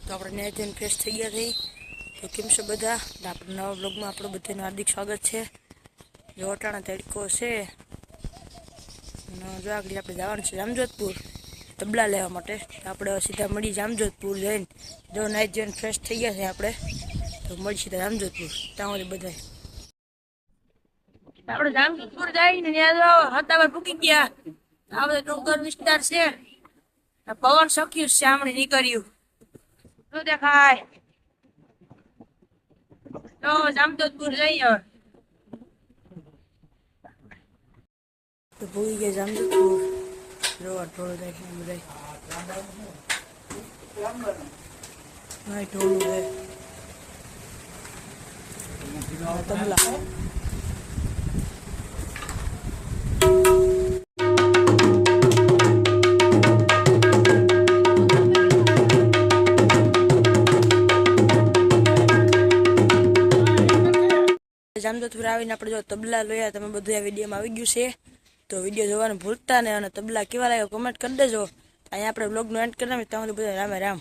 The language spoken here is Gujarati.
તો આપણે ન્યાય જઈને ફ્રેશ થઈ ગયા થઈ તો કેમ છો બધા? આપણે નવા બ્લોગમાં આપણું બધાનું હાર્દિક સ્વાગત છે. જો અટાણા તડકો છે જો આગળ આપણે જવાનું છે જામજોધપુર તબલા લેવા માટે. આપણે સીધા મળી જામજોધપુર જઈને જો નાઈટ જઈને ફ્રેશ થઈ ગયા છે આપણે તો મળી સીધા જામજોધપુર. ત્યાં બધા આપણે જામજોધપુર જઈને ત્યાં હતાવાર પૂકી ગયા. આ બધા ડુંગર વિસ્તાર છે. પવન સખ્યું સામણે નીકળ્યું શું દેખાય તો જામજોધપુર જઈએ તો ભૂલી ગયા જામજોધપુર. જોવા ઢોળ જાય બધા ઢોળું છે તબલા. જામજોધપુર આવીને આપણે જો તબલા લોયા તમે બધું આ વિડીયોમાં આવી ગયું છે તો વિડીયો જોવાનું ભૂલતા નહીં અને તબલા કેવા લાગ્યો કોમેન્ટ કરી દેજો. અહીંયા આપણે બ્લોગનો એન્ડ કરી નાખીએ. ત્યાં સુધી બધા રામે રામ.